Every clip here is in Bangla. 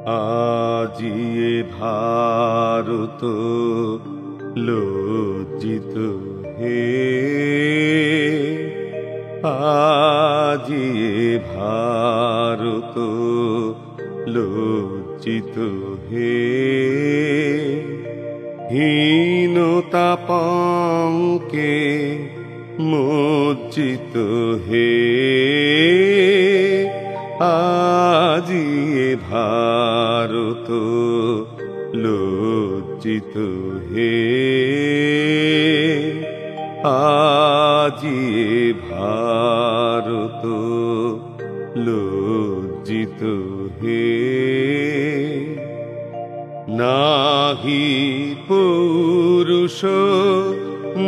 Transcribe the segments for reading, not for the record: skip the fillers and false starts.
আজি এ ভারত লজ্জিত হে, আজি এ ভারত লজ্জিত হে। হীনতা পঙ্কে মজ্জিত হে, আজি এ ভারত লজ্জিত হে, আজি এ ভারত লজ্জিত হে। নাহি পুরুষ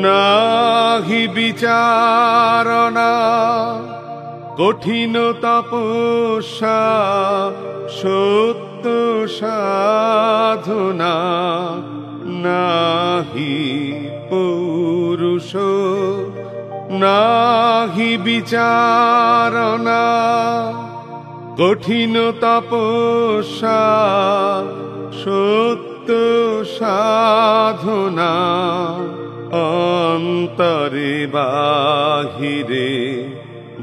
নাহি বিচারণা, কঠিন তপস্যা সত্য সাধনা। নাহি পুরুষ নাহি বিচারণা, কঠিন তপস্যা সত্য সাধনা। অন্তরে বাহিরে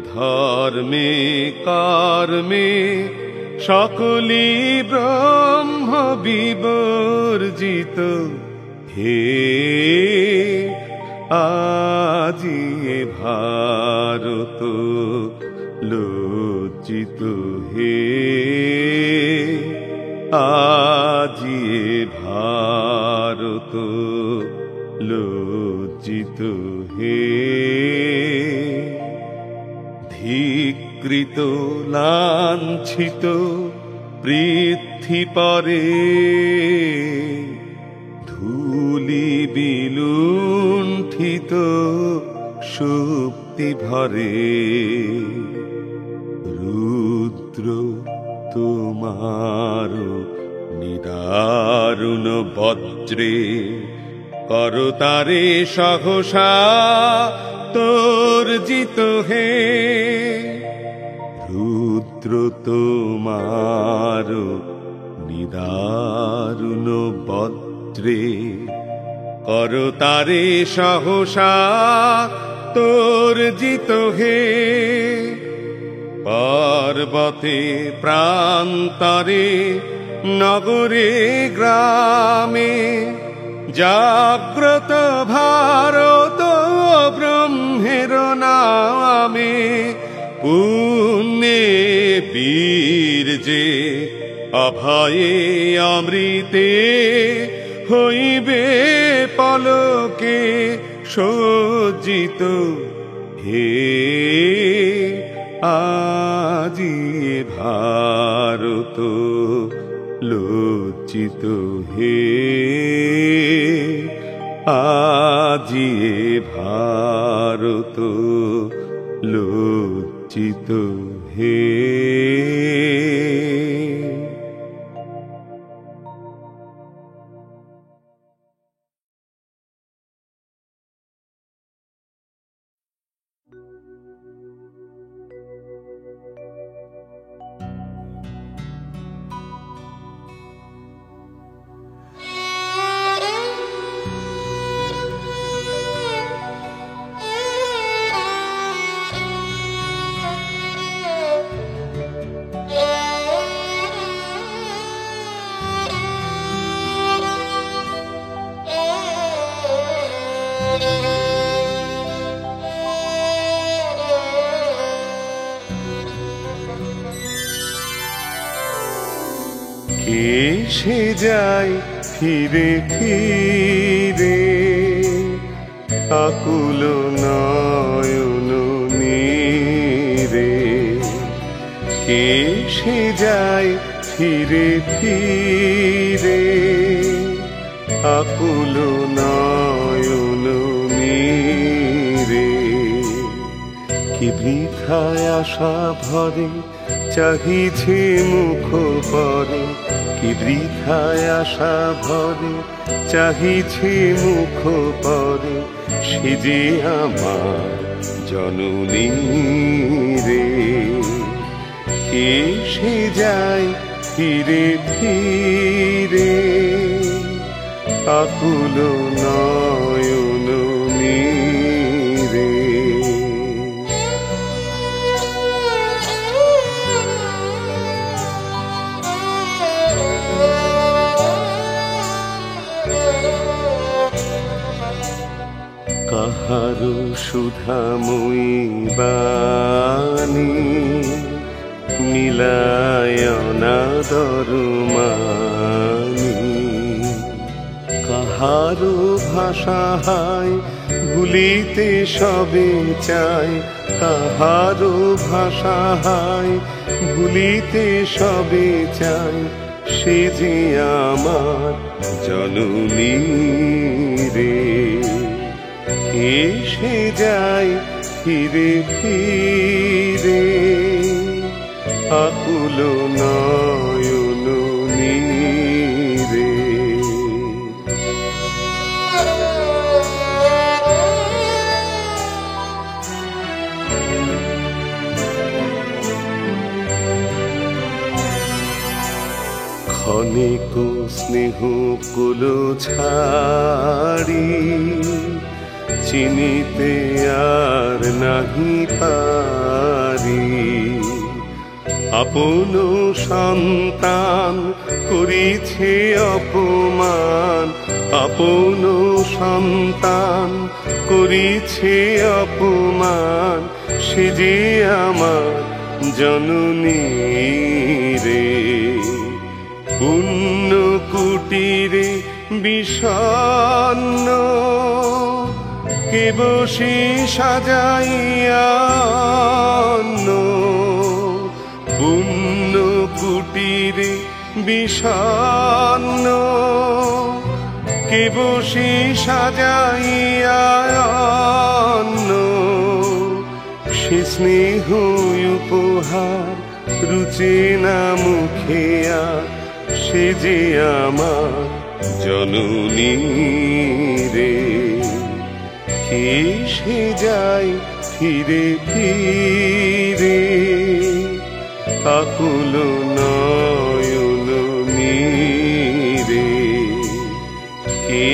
ধর্মে কর্মে সকলি ব্রহ্ম বিবর্জিত হে, আজি এ ভারত লজ্জিত হে, আজি এ ভারত লজ্জিত হে। ধিকৃত লাঞ্ছিত পৃথ্বী পরে, ধূলি বিলুণ্ঠিত সুপ্তি ভরে। রুদ্র তোমার নিদারুণ বজ্রে, করতারে সহসা তর্জিত হে। রুদ্র তোমার নিদারুণ বজ্রে, করতারে সহসা তর্জিত হে। পর্বতে প্রান্তরে নগরে গ্রামে, জাগ্রত ভারত ব্রহ্মের নামে। পুণ্যে বীর্যে অভয়ে অমৃতে, হইবে পলকে সজ্জিত হে, আজি এ ভারত লজ্জিত হে, আজি এ ভারত লজ্জিত হে। এসে যায় ফিরে ফিরে, আকুল নয়ন নীরে। এসে যায় ফিরে ফিরে, আকুল নয়ন নীরে। কি বৃথায় আশা ভরে চাহিছে মুখ পরে, কি বৃথায় আশা ভরে চাহিছে মুখ পরে। সে যে আমার জননী রে, এসে যায় ফিরে ফিরে আকুল নয়ন নীরে। কাহারো সুধাময়ী বাণী মিলায় অনাদর মানি, কাহারো ভাষা হায় ভুলিতে সবে চায়, কাহারো ভাষা হায় ভুলিতে সবে চায়, সে যে আমার জননী রে। এসে যায় ফিরে ফিরে আকুল নয়ন নীরে। ক্ষণিক স্নেহ কুল ছাড়ি চিনিতে আর নাহি পারি, আপন সন্তান করিছে অপমান, আপন সন্তান করিছে অপমান, সে যে আমার জননী রে। পুণ্য কুটিরে বিষণ্ণ কে বসে সাজাইয়া অন্ন, পুণ্য কুটিরে বিষণ্ণ কে বসে সাজাইয়া অন্ন, সে স্নেহ উপহার রুচে না মুখে আর, সে যে আমার জননী রে। এসে যায় ফিরে ফিরে আকুল নয়ন নীরে।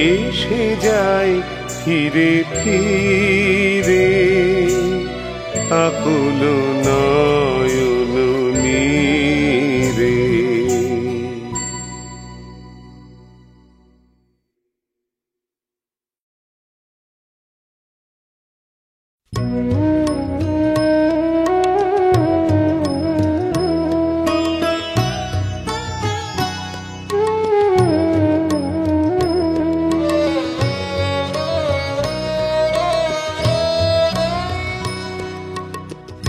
এসে যায় ফিরে ফিরে আকুল নয়ন নীরে।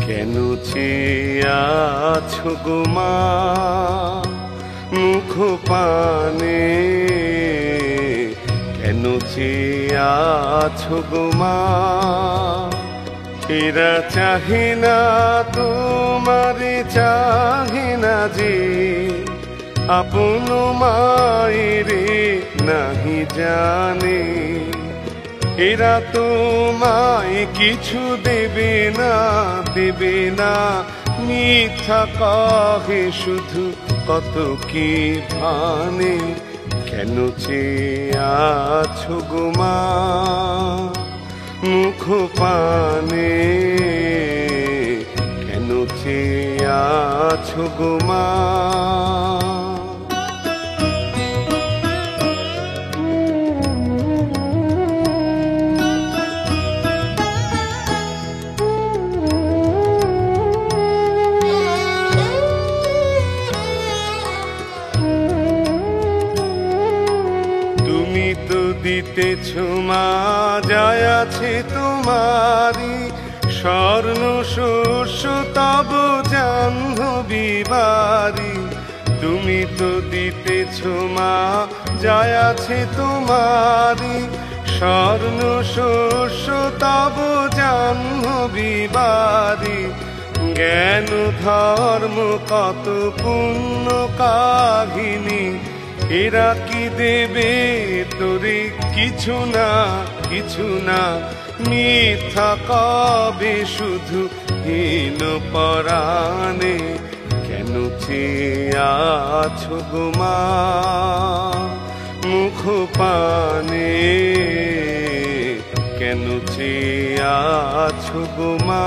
কেন চেয়ে আছো গো মা মুখ পানে, কেন চেয়ে আছো গো মা, এরা চাহে না তোমারে চাহে না যে, আপন মায়েরে নাহি জানে। এরা তোমায় কিছু দেবে না দেবে না, মিথ্যা কহে শুধু কত কি ভানে। কেন চেয়ে আছো গো মা মুখ পানে, কেন চেয়ে আছো গো মা। দিতেছ মা যায় আছে তোমারি, স্বর্ণ শস্য তব জাহ্নবী বারি। তুমি তো দিতেছ মা যায় আছে তোমারি, স্বর্ণ শস্য তব জাহ্নবী বারি। জ্ঞান ধর্ম কত পুণ্য কাহিনী, এরা কি দেবে তোরে কিছু না কিছু না, মিথ্যা কবে শুধু হীন পরাণে। কেন কেন চেয়ে আছো গো মা মুখ পানে, কেন চেয়ে আছো গো মা।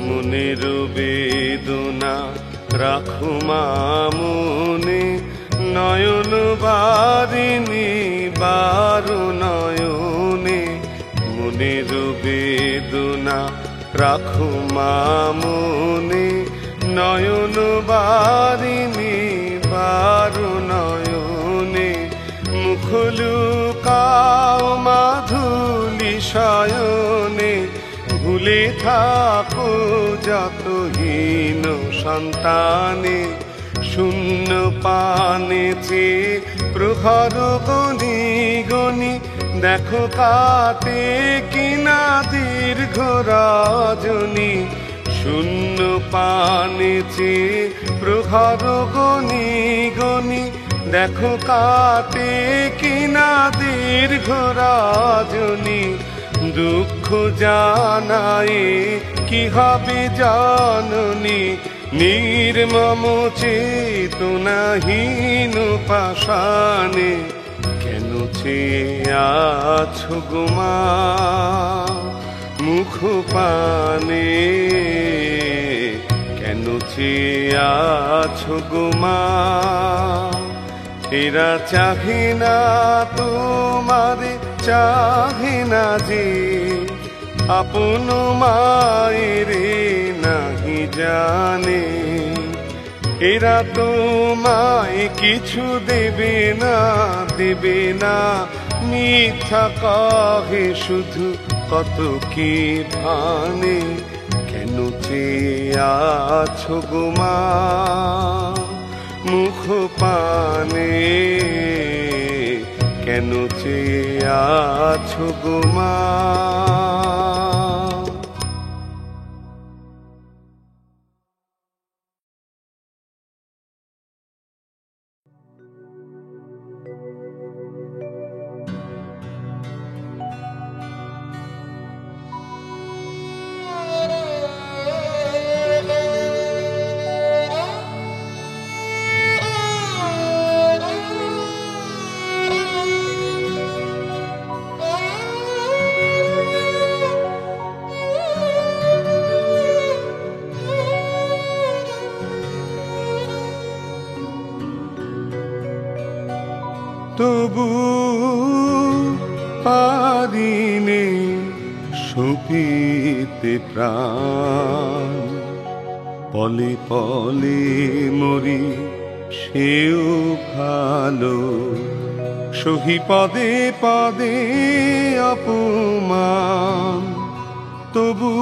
মনের বেদনা রাখো মা মনে, নয়ন বারিণী বারো নয়নে। মনের বেদনা রাখো মা মনে, নয়ন বারিণী বারো নয়নে। মুখ লুকাও মাধুলি শয়নে, ভুলে থাকো যত হীন সন্তানে। শূন্য পানে চেয়ে প্রহর গনি গনি, দেখো কাটে কিনা দীর্ঘ রজনী। শূন্য পানে চেয়ে প্রহর গনি গনি, দেখো কাটে কিনা দীর্ঘ রজনী। দুঃখ জানায় কি হবে জননী, নির্মম চেতনাহীন পাষাণে। কেন চেয়ে আছো গো মা মুখ পানে, কেন চেয়ে আছো গো মা। এরা চাহে না তোমারে, চাহে না যে আপন মায়েরে নাহি জানে। এরা তোমায় কিছু দেবে না, দেবে না, মিথ্যা কহে শুধু কত কি ভানে। কেন চেয়ে আছো গো মা মুখ পানে, কেন চেয়ে আছো গো মা। তবু পারিনে সপিতে প্রাণ, পলে পলে মরি সেও ভালো। সহি পদে পদে অপমান, তবু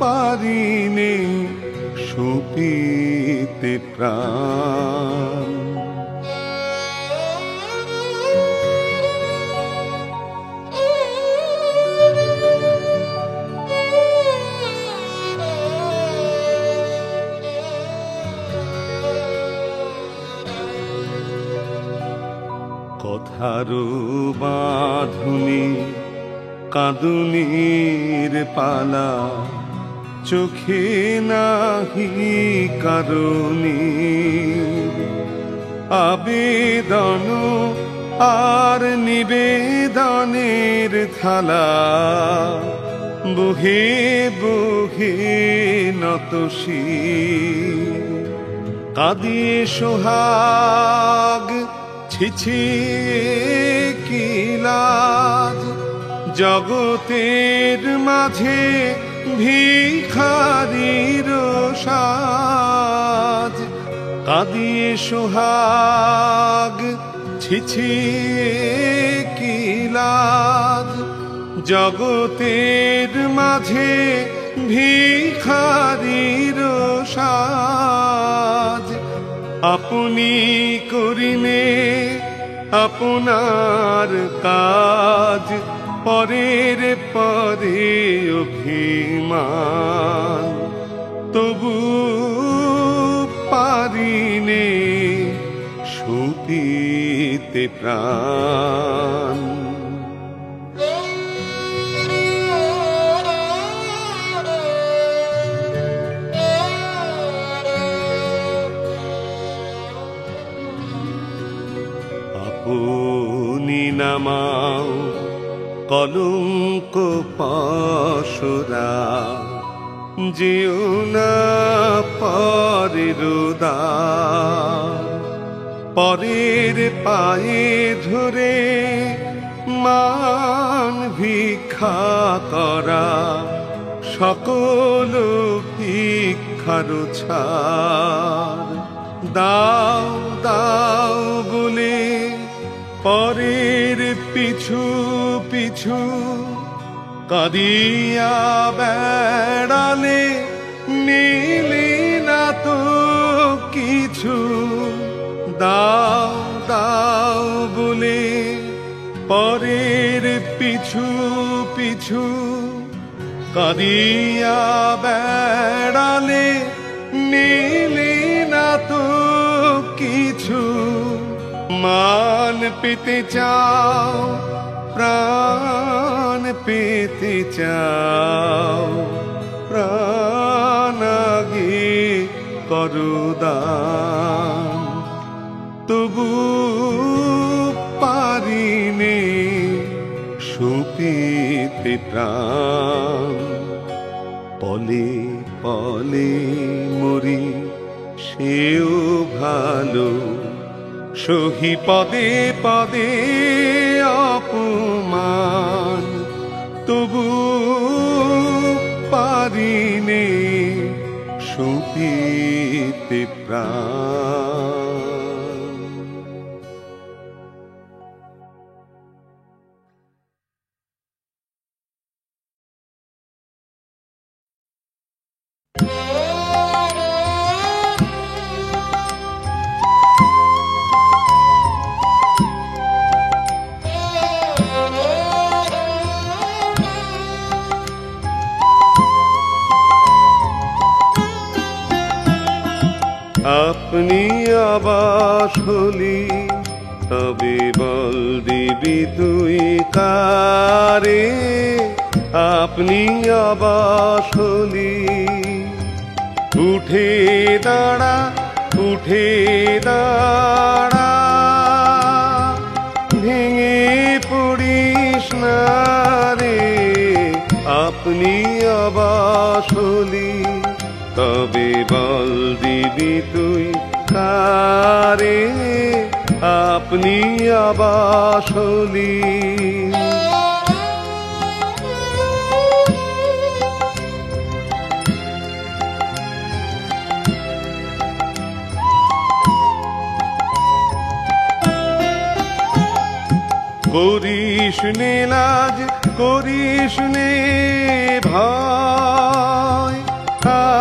পারিনে সপিতে প্রাণ। কথারো বাঁধুনি কাঁদুনির পালা, চোখে নাহি কারণী। আবেদন আর নিবেদনের থালা, বহে বহে নত শির। কাঁদিয়ে সোহাগ ছিছি কি লাজ, জগতের মাঝে ভিখারির সাজ। কাঁদিয়ে সোহাগ ছিছি কি লাজ, জগতের মাঝে ভিখারির সাজ। আপনি করিনে আপনার কাজ, পরের পরে অভিমান, তবু পারিনে সুপিতে প্রাণ। আপনি নামাও কলঙ্ক পাশরা, যেও না পরের উদার। পরের পায়ে ধরে মান ভিক্ষা করা, সকল ভিক্ষার ছাড়। দাও দাও বলে পরের পিছু পিছু কাঁদিয়া বেড়ালে, নিলি না তো কিছু। দাও দাও বলে পরের পিছু পিছু কাঁদিয়া বেড়ালে, নিলি না তো কিছু। মান পেতে চাও, প্রাণ পেতে চাও, প্রাণ আগে করো দান। তবু পারিনে সুপিতে প্রাণ। পলে পলে মরি সেও ভালো, সহি পদে পদে অপমান। তবু পারিনে সুপিতে প্রাণ। আপনি আবাস হলি তবে বল দিবি তুই কারে। আপনি আবাস হলি উঠে দাঁড়া, উঠে দাঁড়া, ভেঙে পড়িস না রে। আপনি আবাস হলি তবে বল দিবি তুই কারে। আপনি আবাস হলি করিস নে লাজ, করিস নে ভয়,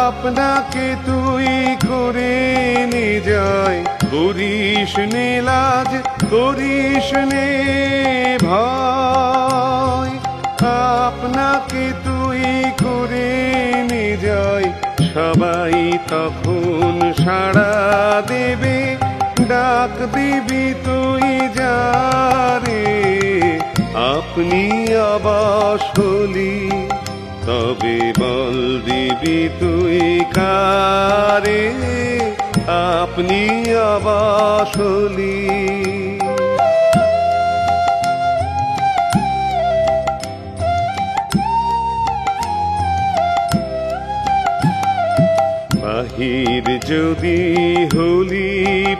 আপনাকে তুই করে নে যায়। করিস নে লাজ, করিস নে ভয়, আপনাকে তুই করে নে যায়। সবাই তখন সাড়া দেবে, ডাক দিবি তুই যারে। আপনি আবাস হলি তবে বল দিবি তুই কারে। আপনি আবাস হলি বাহির যদি হলি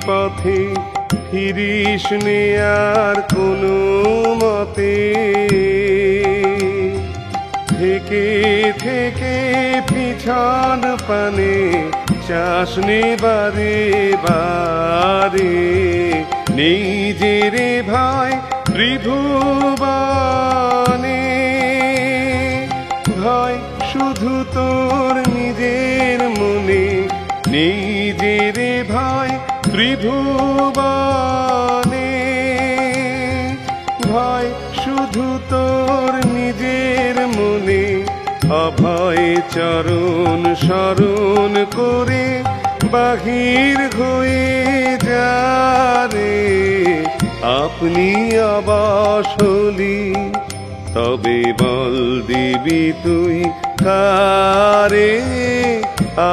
পথে, ফিরিস নে আর কোনো মতে। থেকে থেকে পিছন পানে চাস নে বারে বারে। নিজের ভয় ত্রিভুবনে, ভয় শুধু তোর নিজের মনে। নিজের ভয় ত্রিভুবনে, ভয় শুধু তোর অভয় চরণ স্মরণ করে বাহির হয়ে যারে আপনি আবাস হলি, তবে বল দিবি তুই কারে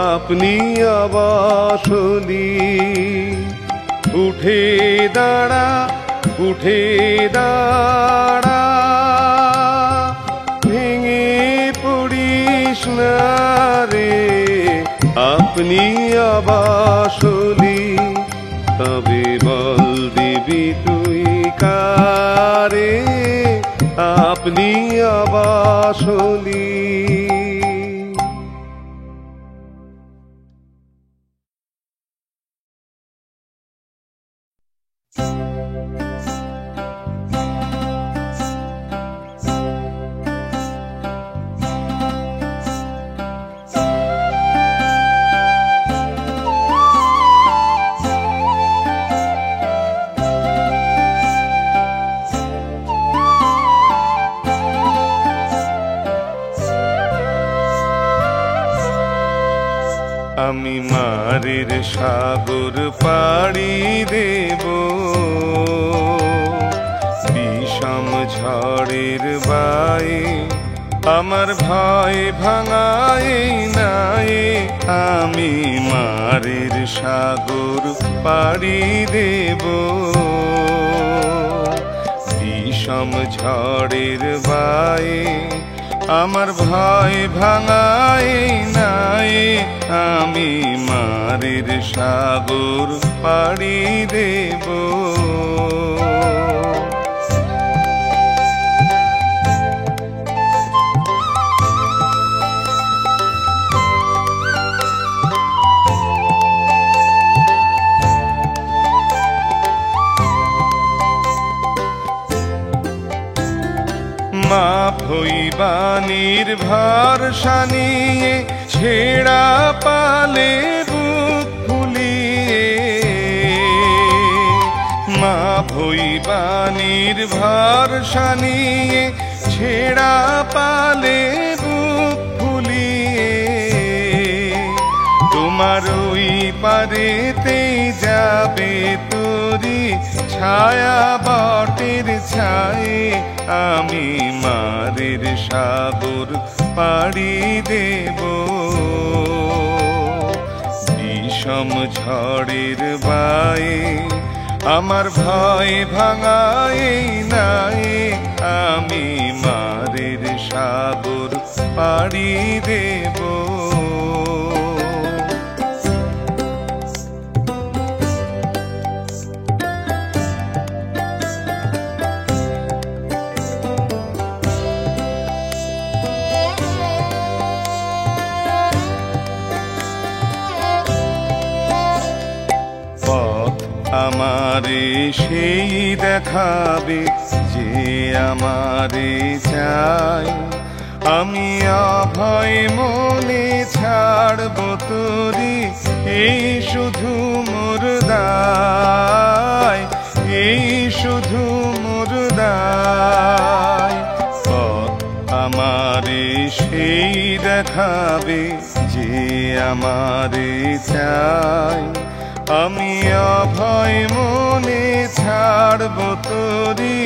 আপনি আবাস হলি। উঠে দাঁড়া, উঠে দাঁড়া, ভেঙে পড়িস না রে আপনি আবাস হলি, তবে বল দিবি তুই কারে আপনি আবাস হলি। আমি মারের সাগর পাড়ি দেব, বিষম ঝড়ের বায়ে আমার ভয় ভাঙায় নাই। আমি মারের সাগর পাড়ি দেব, বিষম ঝড়ের বায়ে আমার ভয় ভাঙায় নাই। আমি মারের সাগর পাড়ি দেব। মাপ হইবা নির্ভরসা নিয়ে ছেড়া পালে বুক ফুলিয়ে, মাপ হইবা নির্ভরসা নিয়ে ছেড়া পালে বুক ফুলিয়ে, তোমার ওই পারেতেই যাবে তোরি ছায়া বটের ছায়ে। আমি মারের সাগর পাড়ি দেব, বিষম ঝড়ের বায়ে আমার ভয় ভাঙায় নাই। আমি মারের সাগর পাড়ি দেব। আমারে সেই দেখাবে যে আমারে চায়, আমি অভয় মনে ছাড়ব তোরে এই শুধু মোর দায়, এই শুধু মোর দায়। পথ আমারে সেই দেখাবে যে আমারে চায়, আমি অভয় মনে ছাড়ব তোরি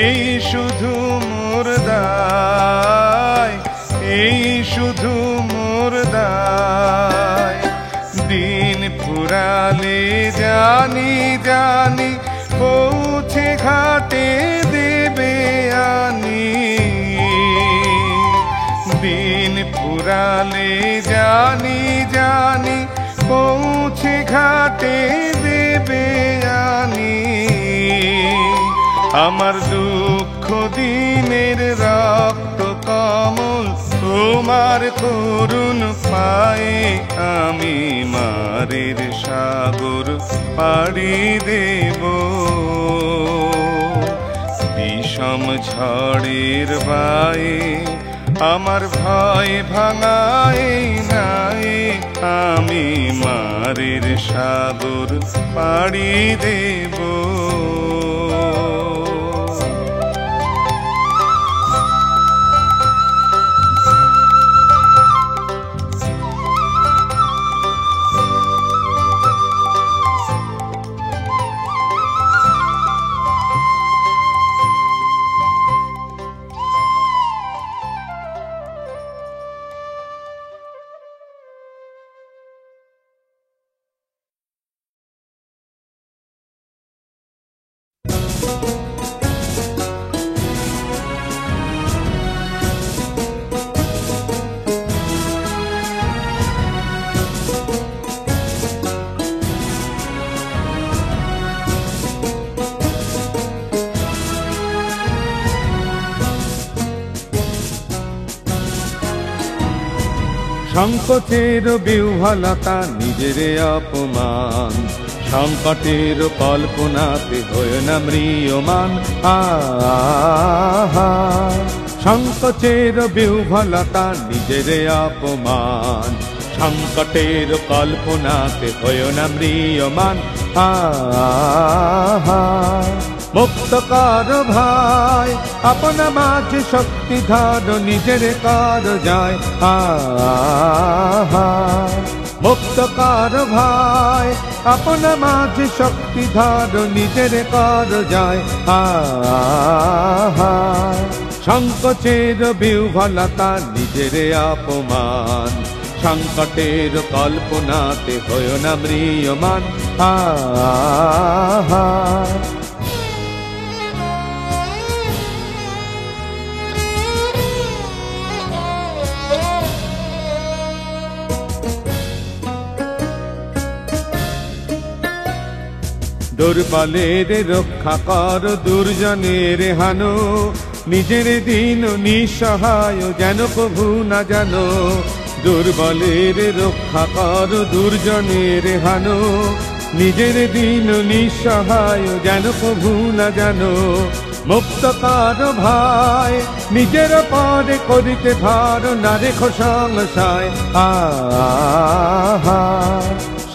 এই শুধু মোর দায়, এই শুধু মোর দায়। দিন ফুরালে জানি জানি পৌঁছে ঘাটে দেবে আনি, দিন ফুরালে জানি জানি পৌঁছে ঘাটে দেবে আনি। আমার দুঃখ দিনের রক্ত কমল তোমার করুণ পায়ে, আমি মারের সাগর পাড়ি দেব, বিষম ঝড়ের বায়ে আমার ভয় ভাঙায় নাই। আমি মারের সাগর পাড়ি দেব। সংকোচের বিহ্বলতা নিজের অপমান, সংকটের কল্পনাতে হয় না ম্রিয়মান। সংকোচের বিহ্বলতা নিজের অপমান, সংকটের কল্পনাতে হয় না ম্রিয়মান। মুক্ত কর ভাই আপনা মাঝে শক্তি ধর, নিজের কর যায়। মুক্ত কর ভাই আপনা মাঝে শক্তি ধর, নিজের কর যায়। সংকোচের বিহ্বলতা নিজের অপমান, সংকটের কল্পনাতে হয় না ম্রিয়মান। দুর্বলের রক্ষা কর, দুর্জনের হানো, নিজের দিন নিঃসহায় যেন প্রভু না জানো। দুর্বলের রক্ষা কর, দুর্জনের হানো, নিজের দিন নিঃসহায় যেন প্রভু না জানো। মুক্ত কর ভাই নিজের পদে করিতে ভার, না রেখো সংশয়।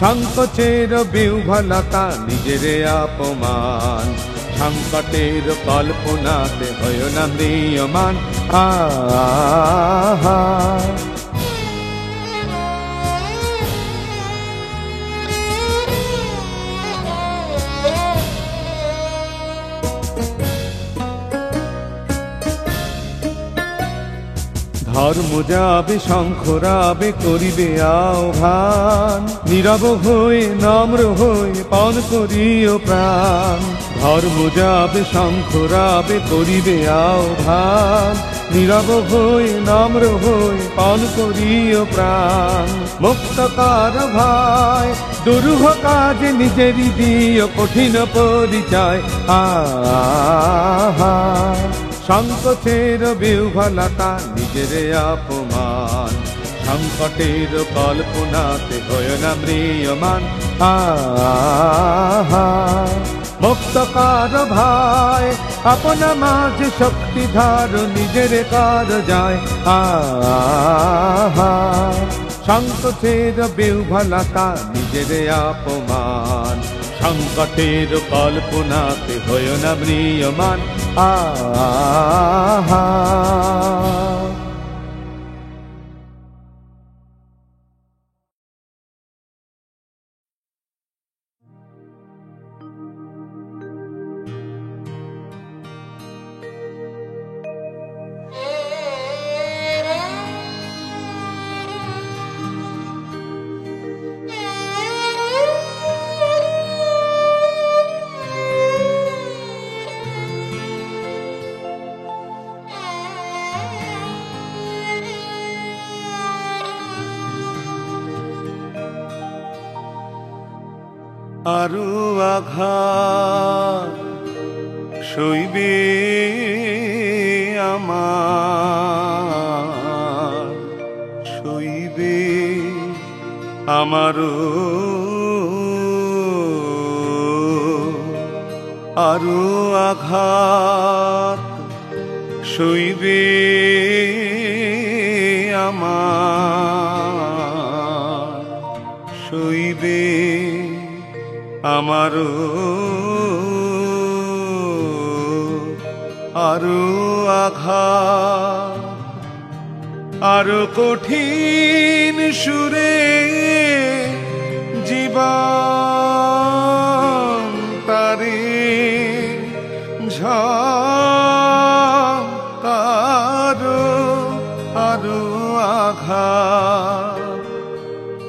সংকোচের বিহ্বলতা নিজের অপমান, সংকটের কল্পনাতে হয় না ম্রিয়মান। ধর্ম যাবে শঙ্খরাবে করিবে আহ্বান, নীরব হয়ে নম্র হয়ে পণ করিও প্রাণ। ধর্ম যাবে শঙ্খরাবে করিবে আহ্বান, নীরব হয়ে নম্র হয়ে পণ করিও প্রাণ। মুক্ত কর ভাই দুরূহ কাজে নিজেরই দিও কঠিন পরিচয়। সংকোচের বিহ্বলতা নিজের অপমান, সংকটের কল্পনাতে হয় না ম্রিয়মান। মুক্ত কর ভাই আপনা মাঝে শক্তি ধর, নিজের কাজ যায়। সংকোচের বিহ্বলতা নিজের অপমান, সংকটের কল্পনাতে হয় না ম্রিয়মান। আরো আঘাত সইবে আমার, সইবে আমারও আরো আঘাত সইবে আমার, সইবে আমারও আরো আঘাত। আরো কঠিন সুরে জীবন তারে ঝাঁকারো আরো আঘাত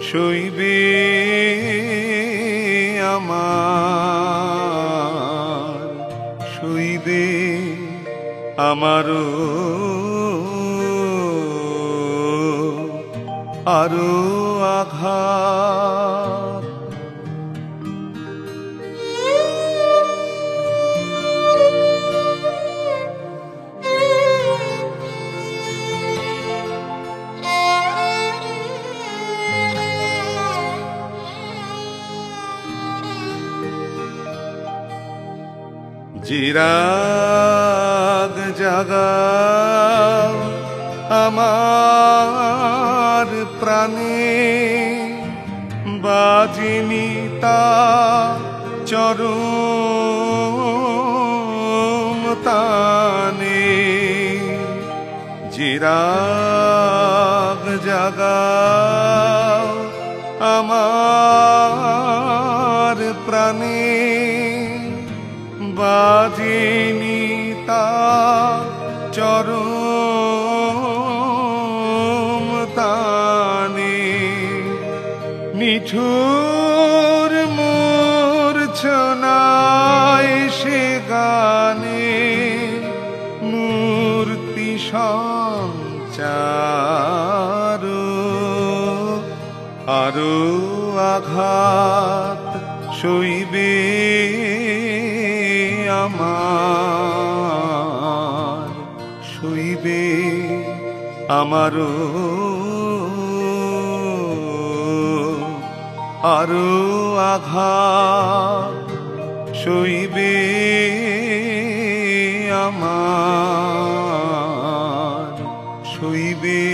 সইবে আমার, সইবে আমারও আরো আঘাত। চিরাগ জাগাও আমার প্রাণে, বাজিনি তা চরম তানে। চিরাগ জাগাও আমার প্রাণে, বাজিনি তা চরম তানে। নিঠুর মূর্ছনায় সে গানে মূর্তি সঞ্চার, আরো আঘাত সইবে আমার, সইবে আমারও আরো আঘাত সইবে আমার, সইবে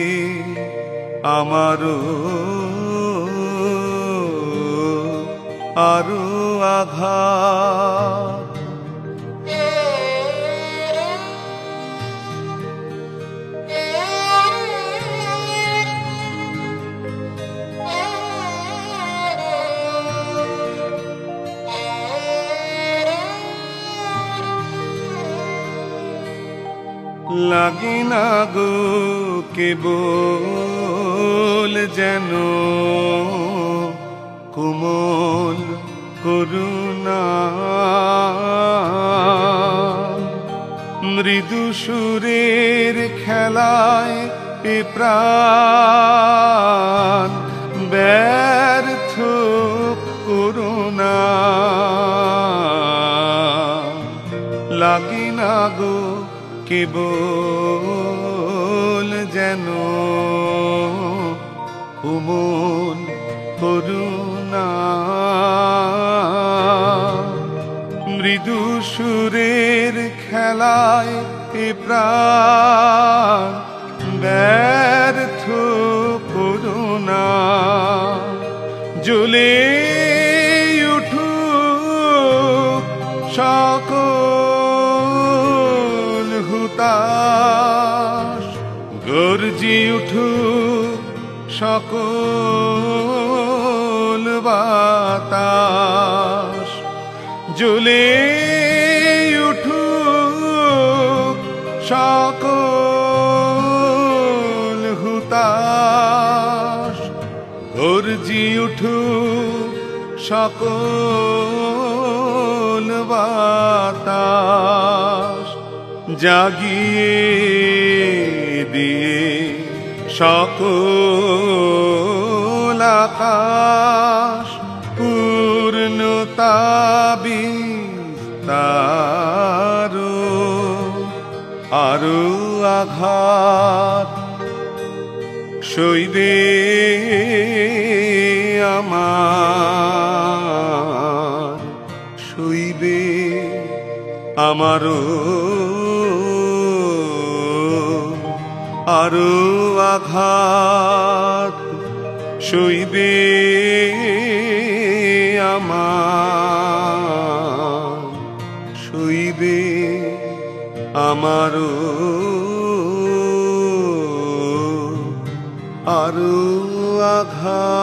আমারও আরো আঘাত। লাগি না গো কেবল যেন কোমল করুণা, মৃদু সুরের খেলায় এ প্রাণ ব্যর্থ করুণা। লাগি না গো কেবল যেন কোমল করুণা, মৃদু সুরের খেলায় এ প্রাণ ব্যর্থ করুণা। জ্বলে উঠুক সকল হুতাশ, গর্জি উঠুক সকল বাতাস। জ্বলে উঠুক সকল হুতাশ, গর্জি উঠুক সকল বাতাস। জাগিয়ে দিয়ে সকল আকাশ, পূর্ণতা বিস্তার, আরো আঘাত সইবে আমার, সইবে আমারও আরো আঘাত সইবে আমার, সইবে আমারও আরো আঘাত।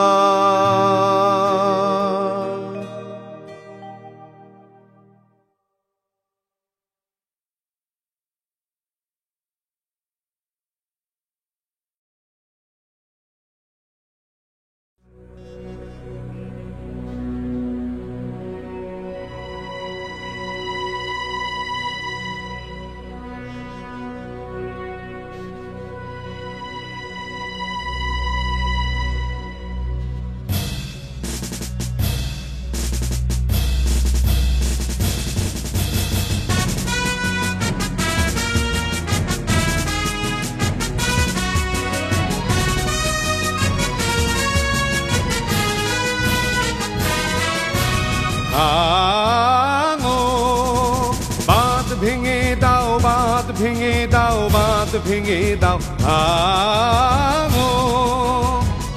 ভেঙে দাও ভাঙো,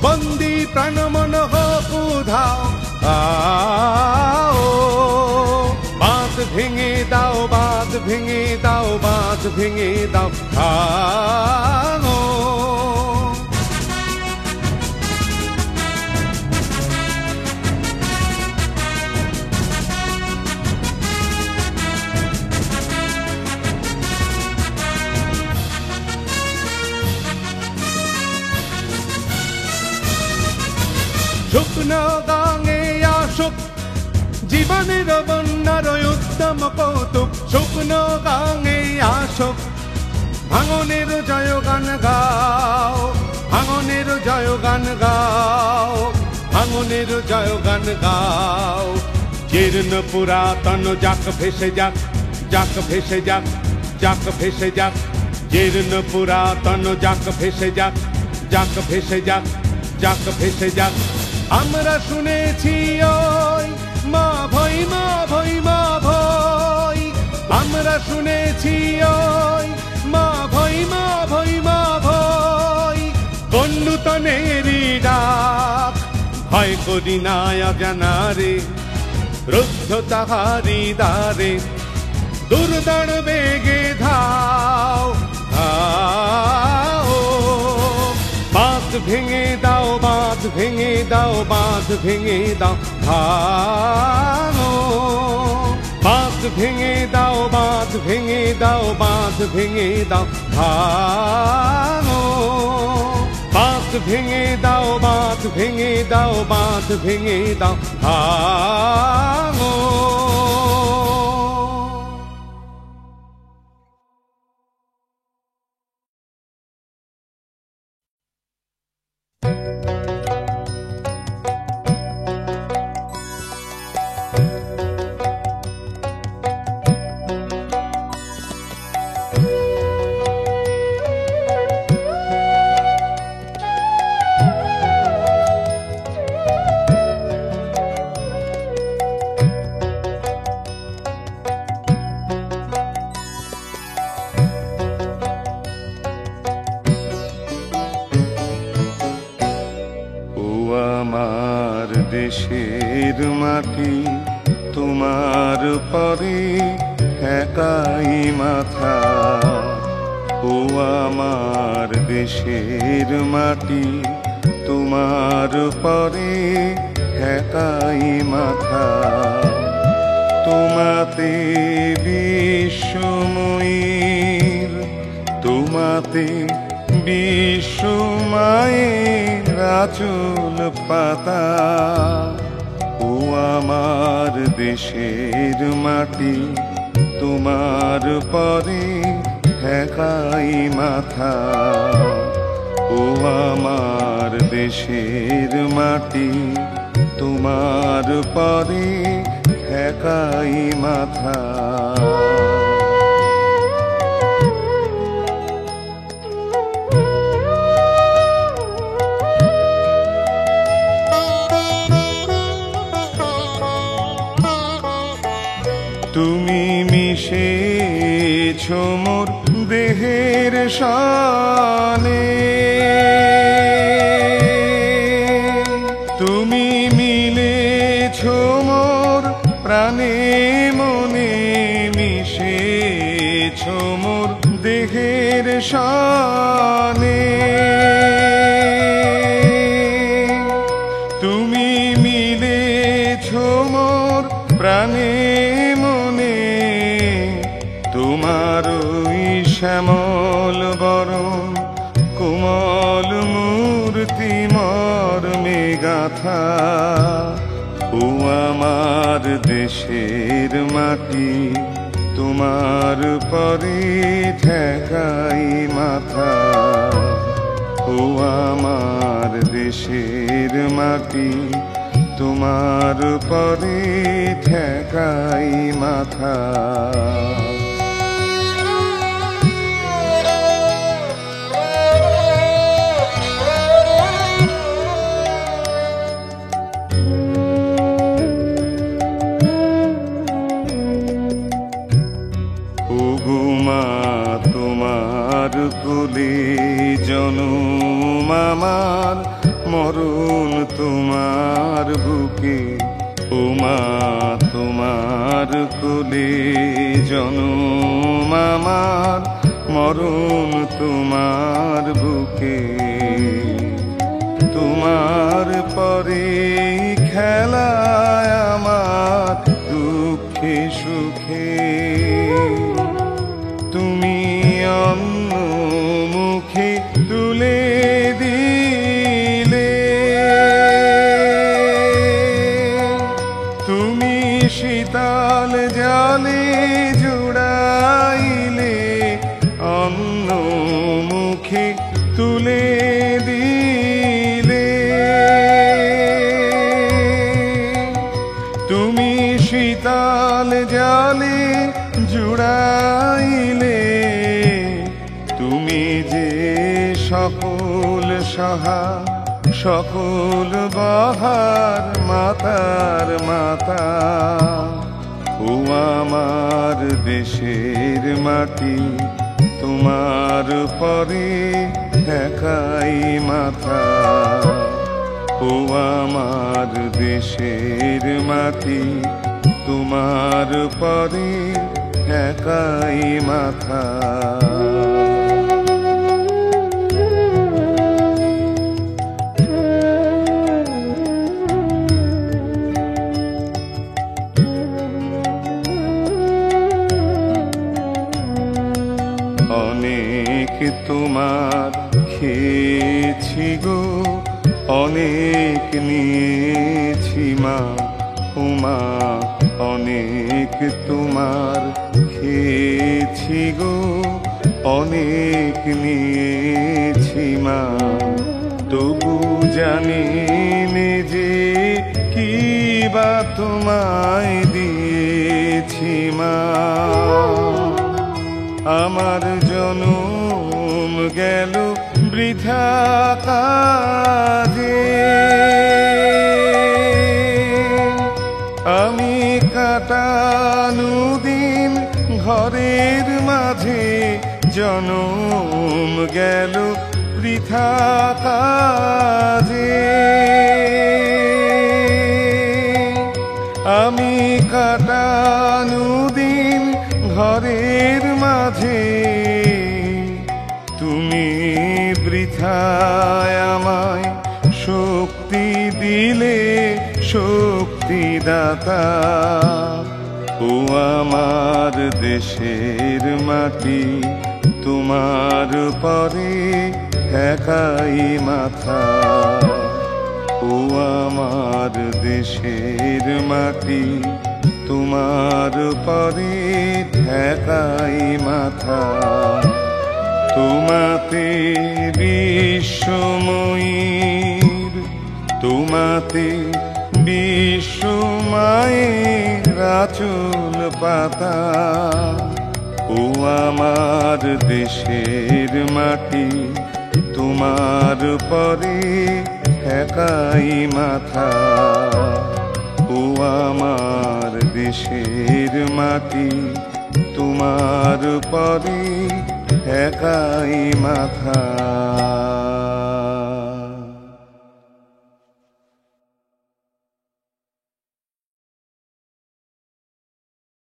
বন্দি প্রাণ মন হোক উধাও, বাঁধ ভেঙে দাও, বাঁধ ভেঙে দাও, বাঁধ ভেঙে দাও ভাঙো। শুকনো গাঙে আসুক জীবনের বন্যার উত্তম কৌতুক, শুকনো গাঙে আসুক ভাঙনের জয়গান গাও, ভাঙনের জয়গান গাও, ভাঙনের জয়গান গাও। জীর্ণ পুরাতন যাক ভেসে যাক, যাক ভেসে যাক, যাক ভেসে যাক, জীর্ণ পুরাতন যাক ভেসে যাক, যাক ভেসে যাক, যাক ভেসে যাক। আমরা শুনেছি ওই মা ভই, মা ভই, মা ভই, আমরা শুনেছি ওই মা ভই, মা ভই, মা ভই, কোন নূতনেরই ডাক ভয় করি না অজানারে, রুদ্ধ তাহারি দ্বারে দুর্দার বেগে ধাও, ধাও। বাঁধ ভেঙে দাও, বাঁধ ভেঙে দাও, বাঁধ ভেঙে দাও ভাঙো, বাঁধ ভেঙে দাও, বাঁধ ভেঙে দাও, বাঁধ ভেঙে দাও ভাঙো, বাঁধ ভেঙে দাও, বাঁধ ভেঙে দাও, বাঁধ ভেঙে দাও ভাঙো। দেশের মাটি তোমার পরে একাই মাথা, ও আমার দেশের মাটি তোমার পরে একাই মাথা। তোমাতে বিশ্বময়ীর, তোমাতে বিশ্বমায়ের আঁচল পাতা, ও আমার দেশের মাটি তোমার পরে একাই মাথা, ও আমার দেশের মাটি তোমার পরে একাই মাথা। তুমি মিশেছ মোর দেহের সানে, তুমি মিলেছ মোর প্রাণে মনে, মিশেছ মোর দেহের সানে, তুমি মিলেছ মোর প্রাণে শ্যামল বরণ কোমল মূর্তি মর্মে গাথা, ও আমার দেশের মাটি তোমার পরে ঠেকাই মাথা, ও আমার দেশের মাটি তোমার পরে ঠেকাই মাথা। জনম আমার মরণ তোমার বুকে, ও মা তোমার কোলে জনম আমার মরণ তোমার বুকে। তোমার পরে খেলায় আমার দুঃখে সুখে, তুমি অন্য মুখে তুলে দিলে, তুমি শীতল জলে জুড়াইলে, অন্য মুখে তুলে দিলে, তুমি শীতল জলে জুড়াইলে, তুমি যে সকল সহা সকল বাহার মাতার মাতা, ও আমার দেশের মাটি তোমার পরে একাই মাথা, ও আমার দেশের মাটি তোমার পরে একাই মাথা। অনেক তোমার খেয়েছি গো, অনেক নিয়েছি মা, উমা অনেক তোমার খেয়েছি গো, অনেক নিয়েছি মা, তবু জানি নে যে কি বা তোমায় দিয়েছি মা। আমার জনম গেল বৃথা কাজে, আমি কাটানো দিন ঘরের মাঝে, জনম গেল বৃথা কাজে, আমি কাটানো দিন ঘরের মাঝে, তুমি বৃথায় আমায় শক্তি দিলে শক্তিদাতা, ও আমার দেশের মাটি তোমার পরে একাই মাথা, ও আমার দেশের মাটি তোমার পরে একাই মাথা। তোমাতে বিশ্বময়ীর, তোমাতে বিশ্বমায়ের আঁচল পাতা, ও আমার দেশের মাটি তোমার পরে একাই মাথা, ও আমার দেশের মাটি তোমার পরে একাই মাথা।